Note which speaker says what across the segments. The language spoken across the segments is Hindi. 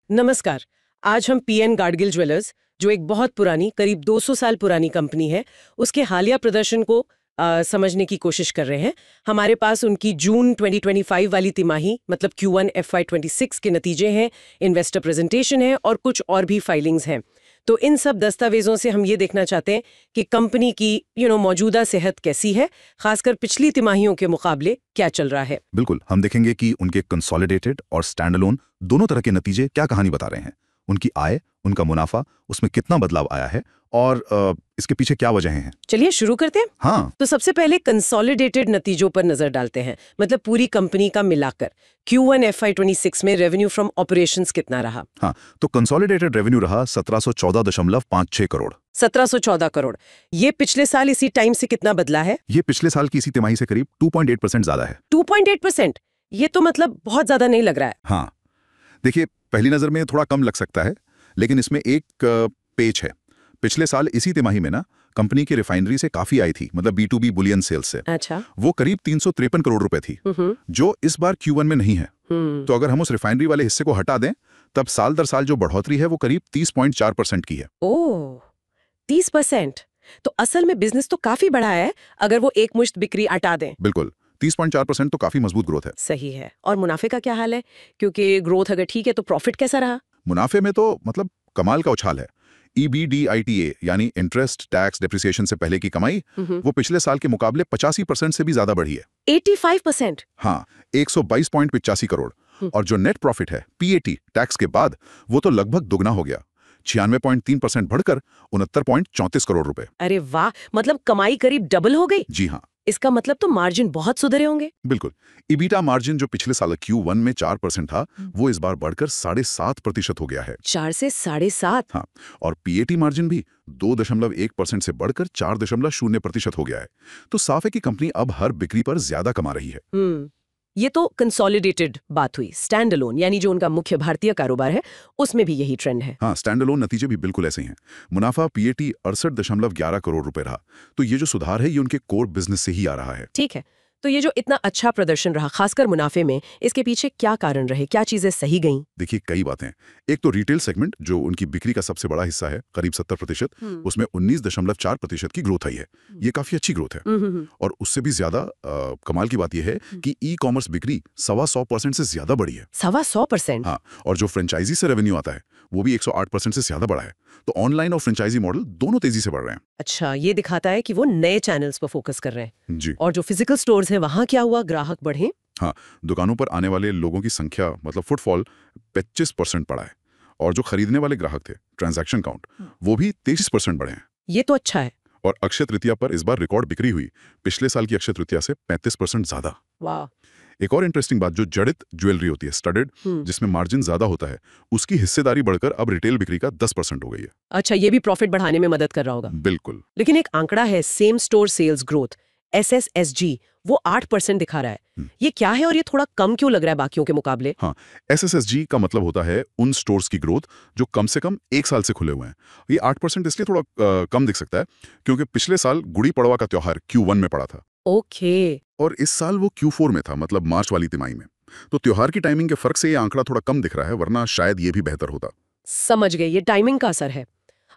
Speaker 1: नमस्कार। आज हम पीएन गाडगिल ज्वेलर्स, जो एक बहुत पुरानी, करीब 200 साल पुरानी कंपनी है, उसके हालिया प्रदर्शन को समझने की कोशिश कर रहे हैं। हमारे पास उनकी जून 2025 वाली तिमाही मतलब Q1 FY26 के नतीजे हैं, इन्वेस्टर प्रेजेंटेशन है और कुछ और भी फाइलिंग्स हैं। तो इन सब दस्तावेजों से हम ये देखना चाहते हैं कि कंपनी की मौजूदा सेहत कैसी है, खासकर पिछली तिमाहियों के मुकाबले क्या चल रहा है।
Speaker 2: बिल्कुल, हम देखेंगे कि उनके कंसोलिडेटेड और स्टैंडअलोन दोनों तरह के नतीजे क्या कहानी बता रहे हैं। उनकी आय, उनका मुनाफा, उसमें कितना बदलाव आया है और इसके पीछे क्या वजहें हैं।
Speaker 1: चलिए शुरू करते हैं।
Speaker 2: हाँ,
Speaker 1: तो सबसे पहले कंसोलिडेटेड नतीजों पर नजर डालते हैं, मतलब पूरी कंपनी का मिलाकर Q1 FY26 में रेवेन्यू फ्रॉम ऑपरेशंस कितना रहा।
Speaker 2: हाँ, तो कंसोलिडेटेड रेवेन्यू रहा 1714.56 करोड़।
Speaker 1: 1714 करोड़। ये पिछले साल इसी टाइम से कितना बदला है?
Speaker 2: ये पिछले साल की इसी तिमाही से करीब 2.8% ज्यादा है।
Speaker 1: 2.8%। ये तो मतलब बहुत ज्यादा नहीं लग रहा है।
Speaker 2: हाँ, देखिए, पहली नजर में थोड़ा कम लग सकता है, लेकिन इसमें एक पेच है। पिछले साल इसी तिमाही में ना कंपनी की रिफाइनरी से काफी आई थी, मतलब B2B बुलियन सेल्स से।
Speaker 1: अच्छा।
Speaker 2: वो करीब 353 करोड़ रुपए थी, जो इस बार Q1 में नहीं है। तो अगर हम उस रिफाइनरी वाले हिस्से को हटा दें, तब साल दर साल जो बढ़ोतरी है वो करीब 30.4% की है।
Speaker 1: ओह, 30%। तो असल में बिजनेस तो काफी बड़ा है अगर वो एक मुश्त बिक्री हटा दें।
Speaker 2: बिल्कुल, 30.4% तो काफी मजबूत ग्रोथ है।
Speaker 1: सही है। और मुनाफे का क्या हाल है? क्योंकि ग्रोथ अगर ठीक है तो प्रॉफिट कैसा रहा?
Speaker 2: मुनाफे में तो मतलब कमाल का उछाल है। EBITDA यानी इंटरेस्ट, टैक्स, डेप्रिसिएशन से पहले की कमाई वो पिछले साल के मुकाबले 85% से भी ज्यादा बढ़ी है।
Speaker 1: 85%?
Speaker 2: हाँ, 122.85 करोड़। और जो नेट प्रॉफिट है, PAT, टैक्स के बाद, वो तो लगभग दुगना हो गया, 96.3% बढ़कर 69.34 करोड़ रुपए।
Speaker 1: अरे वाह, मतलब कमाई करीब डबल हो गई।
Speaker 2: जी हाँ,
Speaker 1: इसका मतलब तो मार्जिन बहुत सुधरे होंगे।
Speaker 2: बिल्कुल। EBITDA मार्जिन जो पिछले साल Q1 में 4% था, वो इस बार बढ़कर 7.5% हो गया है।
Speaker 1: 4 से 7.5।
Speaker 2: हाँ, और PAT मार्जिन भी 2.1% से बढ़कर 4.0% हो गया है। तो साफ है कि कंपनी अब हर बिक्री पर ज्यादा कमा रही है।
Speaker 1: ये तो कंसोलिडेटेड बात हुई। स्टैंड अलोन यानी जो उनका मुख्य भारतीय कारोबार है, उसमें भी यही ट्रेंड है।
Speaker 2: हाँ, स्टैंड अलोन नतीजे भी बिल्कुल ऐसे ही हैं। मुनाफा PAT 68.11 करोड़ रुपए रहा। तो ये जो सुधार है, ये उनके कोर बिजनेस से ही आ रहा है।
Speaker 1: ठीक है। तो ये जो इतना अच्छा प्रदर्शन रहा, खासकर मुनाफे में, इसके पीछे क्या कारण रहे? क्या चीजें सही गईं?
Speaker 2: देखिए, कई बातें। एक तो रिटेल सेगमेंट, जो उनकी बिक्री का सबसे बड़ा हिस्सा है, करीब 70%, उसमें 19.4% की ग्रोथ आई है। ये काफी अच्छी ग्रोथ है। और उससे भी ज्यादा कमाल की बात यह है कि ई-कॉमर्स बिक्री 125% से ज्यादा बढ़ी है।
Speaker 1: 125%?
Speaker 2: हाँ, और जो फ्रेंचाइजी से रेवेन्यू आता है, वो भी 108% से ज्यादा बढ़ा है। तो ऑनलाइन और फ्रेंचाइजी मॉडल दोनों तेजी से बढ़ रहे हैं।
Speaker 1: अच्छा, ये दिखाता है कि वो नए चैनल्स पर फोकस कर रहे हैं।
Speaker 2: जी
Speaker 1: और जो फिजिकल स्टोर्स हैं, वहां क्या हुआ? ग्राहक बढ़े?
Speaker 2: हाँ, दुकानों पर आने वाले लोगों की संख्या, मतलब फुटफॉल, 25% बढ़ा है। और जो खरीदने वाले ग्राहक थे, ट्रांजैक्शन काउंट, वो भी 23% बढ़े हैं।
Speaker 1: ये तो अच्छा है।
Speaker 2: और अक्षय तृतीया पर इस बार रिकॉर्ड बिक्री हुई, पिछले साल की अक्षय तृतीया से 35% ज्यादा।
Speaker 1: वाह।
Speaker 2: एक और इंटरेस्टिंग बात, जो जड़ित ज्वेलरी होती है, स्टडेड, जिसमें मार्जिन ज्यादा होता है, उसकी हिस्सेदारी बढ़कर अब रिटेल बिक्री का 10% हो गई है।
Speaker 1: अच्छा, ये भी प्रॉफिट बढ़ाने में मदद कर रहा होगा।
Speaker 2: बिल्कुल।
Speaker 1: लेकिन एक आंकड़ा है, same store sales growth, SSSG, वो 8% दिखा रहा है। ये क्या है और ये थोड़ा कम क्यों लग रहा है बाकियों के मुकाबले?
Speaker 2: हाँ, SSSG का मतलब होता है उन स्टोर्स की ग्रोथ जो कम से कम 1 साल से खुले हुए हैं। ये 8% इसलिए थोड़ा कम दिख सकता है, क्योंकि पिछले साल गुड़ी पड़वा का त्योहार Q1 में पड़ा था।
Speaker 1: ओके।
Speaker 2: और इस साल वो Q4 में था, मतलब मार्च वाली तिमाही में। तो त्योहार की टाइमिंग के फर्क से ये आंकड़ा थोड़ा कम दिख रहा है, वरना शायद ये भी बेहतर होता।
Speaker 1: समझ गई, ये टाइमिंग का असर है।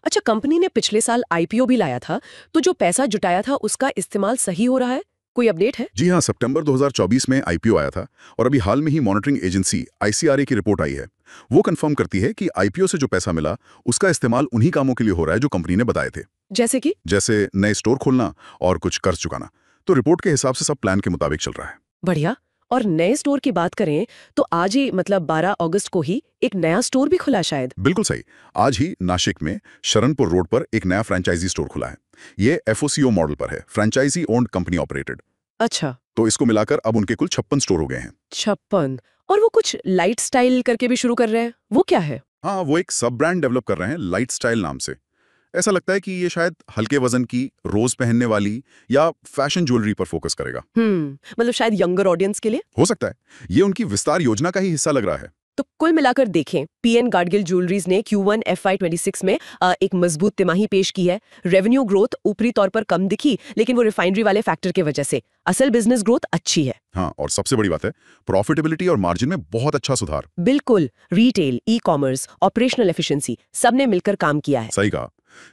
Speaker 1: अच्छा, कंपनी ने पिछले साल IPO भी लाया था, तो जो पैसा जुटाया था उसका इस्तेमाल सही हो रहा है? कोई अपडेट है?
Speaker 2: जी हाँ, सितंबर 2024 में IPO आया था, और अभी हाल में ही मॉनिटरिंग एजेंसी ICRA की रिपोर्ट आई है। वो कंफर्म करती है कि IPO से जो पैसा मिला, उसका इस्तेमाल उन्हीं कामों के लिए हो रहा है जो कंपनी ने बताए थे।
Speaker 1: जैसे कि?
Speaker 2: जैसे नए स्टोर खोलना और कुछ कर्ज चुकाना। तो रिपोर्ट के हिसाब से सब प्लान के मुताबिक चल रहा है।
Speaker 1: बढ़िया। और नए स्टोर की बात करें तो आज ही, मतलब 12 अगस्त को ही एक नया स्टोर भी खुला शायद।
Speaker 2: बिल्कुल सही। आज ही नासिक में शरणपुर रोड पर एक नया फ्रेंचाइजी स्टोर खुला है। ये FOCO मॉडल पर है, फ्रेंचाइजी ओन्ड कंपनी ऑपरेटेड।
Speaker 1: अच्छा।
Speaker 2: तो इसको मिलाकर अब उनके कुल 56 स्टोर हो गए हैं।
Speaker 1: 56। और वो कुछ लाइट स्टाइल करके भी शुरू कर रहे हैं, वो क्या है?
Speaker 2: हाँ, वो एक सब ब्रांड डेवलप कर रहे हैं, लाइट स्टाइल नाम से। ऐसा लगता है कि ये शायद हल्के वजन की, रोज पहनने वाली या फैशन ज्वेलरी पर फोकस करेगा।
Speaker 1: मतलब शायद यंगर ऑडियंस के लिए।
Speaker 2: हो सकता है। ये उनकी विस्तार योजना का ही हिस्सा लग रहा है।
Speaker 1: तो कुल मिलाकर देखें, पीएन गाडगिल ज्वेलरीज ने Q1 FY26 में एक मजबूत तिमाही पेश की है। रेवेन्यू ग्रोथ ऊपरी तौर पर कम दिखी, लेकिन वो रिफाइनरी वाले फैक्टर की वजह से असल बिजनेस ग्रोथ अच्छी है।
Speaker 2: हाँ, और सबसे बड़ी बात है प्रॉफिटेबिलिटी और मार्जिन में बहुत अच्छा सुधार।
Speaker 1: बिल्कुल, retail, e commerce, operational efficiency सब ने मिलकर काम किया है।
Speaker 2: सही कहा।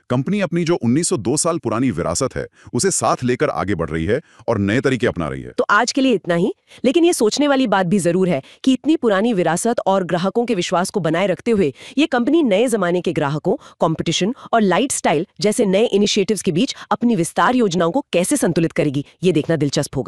Speaker 2: कंपनी अपनी जो 1902 साल पुरानी विरासत है उसे साथ लेकर आगे बढ़ रही है और नए तरीके अपना रही है।
Speaker 1: तो आज के लिए इतना ही, लेकिन ये सोचने वाली बात भी जरूर है कि इतनी पुरानी विरासत और ग्राहकों के विश्वास को बनाए रखते हुए ये कंपनी नए जमाने के ग्राहकों, कंपटीशन और लाइट स्टाइल जैसे नए इनिशिएटिव्स के बीच अपनी विस्तार योजनाओं को कैसे संतुलित करेगी, ये देखना दिलचस्प होगा।